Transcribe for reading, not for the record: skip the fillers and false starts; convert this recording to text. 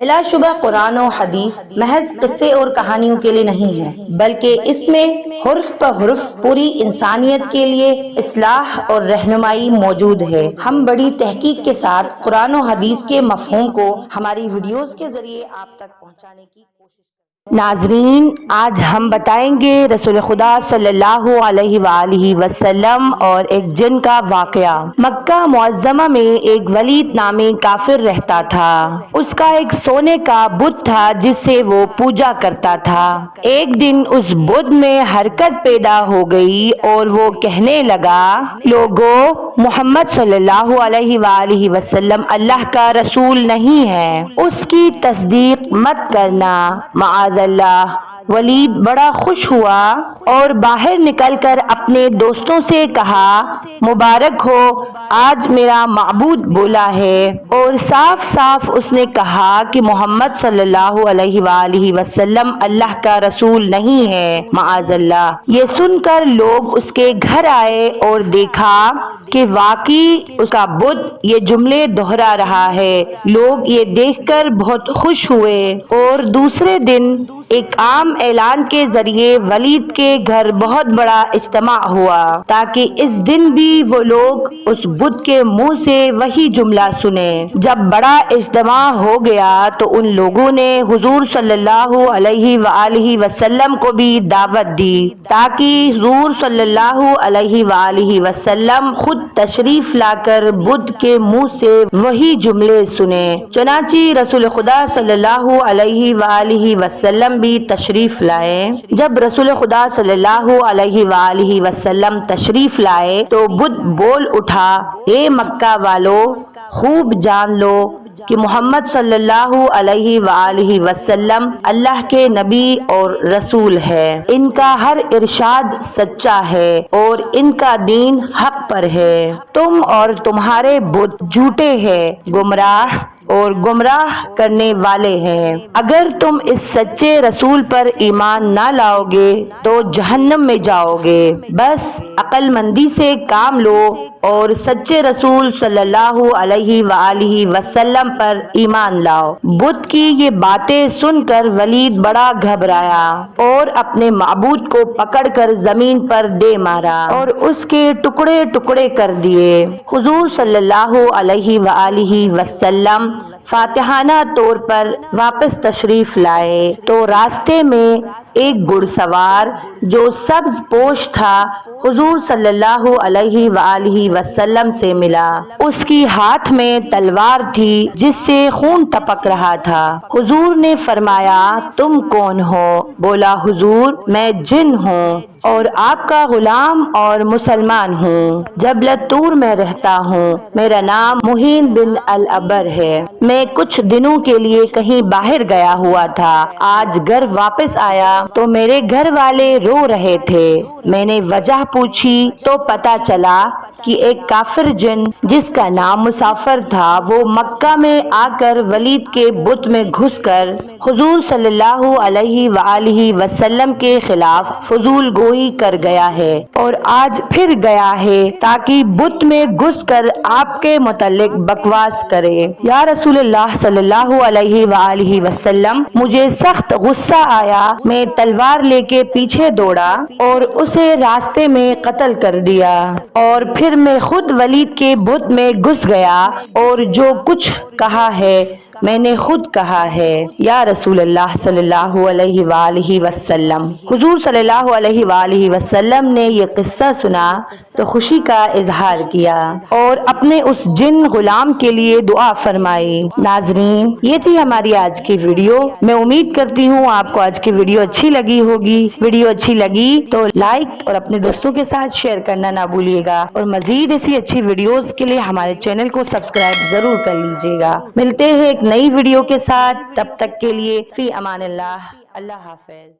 بلا شبہ قرآن و حدیث محض قصے اور کہانیوں کے لیے نہیں ہے، بلکہ اس میں حرف پہ حرف پوری انسانیت کے لیے اصلاح اور رہنمائی موجود ہے۔ ہم بڑی تحقیق کے ساتھ قرآن و حدیث کے مفہوم کو ہماری ویڈیوز کے ذریعے آپ تک پہنچانے کی کوشش کریں۔ ناظرین، آج ہم بتائیں گے رسول خدا صلی اللہ علیہ وآلہ وسلم اور ایک جن کا واقعہ۔ مکہ معظمہ میں ایک ولید نامی کافر رہتا تھا۔ اس کا ایک سونے کا بت تھا جس سے وہ پوجا کرتا تھا۔ ایک دن اس بت میں حرکت پیدا ہو گئی اور وہ کہنے لگا، لوگو، محمد صلی اللہ علیہ وآلہ وسلم اللہ کا رسول نہیں ہے، اس کی تصدیق مت کرنا، معاذ اللہ۔ ولید بڑا خوش ہوا اور باہر نکل کر اپنے دوستوں سے کہا، مبارک ہو، آج میرا معبود بولا ہے۔ اور صاف صاف اس نے کہا کہ محمد صلی اللہ علیہ وآلہ وسلم اللہ کا رسول نہیں ہے، معاذ اللہ۔ یہ سن کر لوگ اس کے گھر آئے اور دیکھا کہ واقعی اس کا بت یہ جملے دہرا رہا ہے۔ لوگ یہ دیکھ کر بہت خوش ہوئے اور دوسرے دن ایک عام اعلان کے ذریعے ولید کے گھر بہت بڑا اجتماع ہوا تاکہ اس دن بھی وہ لوگ اس بت کے منہ سے وہی جملہ سنیں۔ جب بڑا اجتماع ہو گیا تو ان لوگوں نے حضور صلی اللہ علیہ وآلہ وسلم کو بھی دعوت دی تاکہ حضور صلی اللہ علیہ وآلہ وسلم خود تشریف لا کر بت کے منہ سے وہی جملے سنیں۔ چنانچہ رسول خدا صلی اللہ علیہ وآلہ وسلم بھی تشریف لائے۔ جب رسول خدا صلی اللہ علیہ وآلہ وسلم تشریف لائے تو بت بول اٹھا، اے مکہ والو، خوب جان لو کہ محمد صلی اللہ علیہ وآلہ وسلم اللہ کے نبی اور رسول ہے۔ ان کا ہر ارشاد سچا ہے اور ان کا دین حق پر ہے۔ تم اور تمہارے بت جھوٹے ہیں، گمراہ اور گمراہ کرنے والے ہیں۔ اگر تم اس سچے رسول پر ایمان نہ لاؤ گے تو جہنم میں جاؤ گے۔ بس عقل مندی سے کام لو اور سچے رسول صلی اللہ علیہ وآلہ وسلم پر ایمان لاؤ۔ بت کی یہ باتیں سن کر ولید بڑا گھبرایا اور اپنے معبود کو پکڑ کر زمین پر دے مارا اور اس کے ٹکڑے ٹکڑے کر دیے۔ حضور صلی اللہ علیہ وآلہ وسلم فاتحانہ طور پر واپس تشریف لائے تو راستے میں ایک گھڑ سوار جو سبز پوش تھا حضور صلی اللہ علیہ وآلہ وسلم سے ملا۔ اس کی ہاتھ میں تلوار تھی جس سے خون ٹپک رہا تھا۔ حضور نے فرمایا، تم کون ہو؟ بولا، حضور میں جن ہوں اور آپ کا غلام اور مسلمان ہوں، جبل طور میں رہتا ہوں، میرا نام مہین بن العبر ہے۔ میں کچھ دنوں کے لیے کہیں باہر گیا ہوا تھا، آج گھر واپس آیا تو میرے گھر والے رو رہے تھے۔ میں نے وجہ پوچھی تو پتا چلا کہ ایک کافر جن جس کا نام مسافر تھا وہ مکہ میں آ کر ولید کے بت میں گھس کر حضور صلی اللہ علیہ وآلہ وسلم کے خلاف فضول گوئی کر گیا ہے اور آج پھر گیا ہے تاکہ بت میں گھس کر آپ کے متعلق بکواس کرے۔ یا رسول اللہ صلی اللہ علیہ وآلہ وسلم، مجھے سخت غصہ آیا، میں تلوار لے کے پیچھے دوڑا اور اسے راستے میں قتل کر دیا اور پھر میں خود ولید کے بت میں گھس گیا اور جو کچھ کہا ہے میں نے خود کہا ہے۔ یا رسول اللہ صلی اللہ علیہ وآلہ وسلم۔ حضور صلی اللہ علیہ وآلہ وسلم نے یہ قصہ سنا تو خوشی کا اظہار کیا اور اپنے اس جن غلام کے لیے دعا فرمائی۔ ناظرین، یہ تھی ہماری آج کی ویڈیو۔ میں امید کرتی ہوں آپ کو آج کی ویڈیو اچھی لگی ہوگی۔ ویڈیو اچھی لگی تو لائک اور اپنے دوستوں کے ساتھ شیئر کرنا نہ بھولیے گا اور مزید ایسی اچھی ویڈیوز کے لیے ہمارے چینل کو سبسکرائب ضرور کر لیجیے گا۔ ملتے ہیں ایک نئی ویڈیو کے ساتھ، تب تک کے لیے فی امان اللہ، اللہ حافظ۔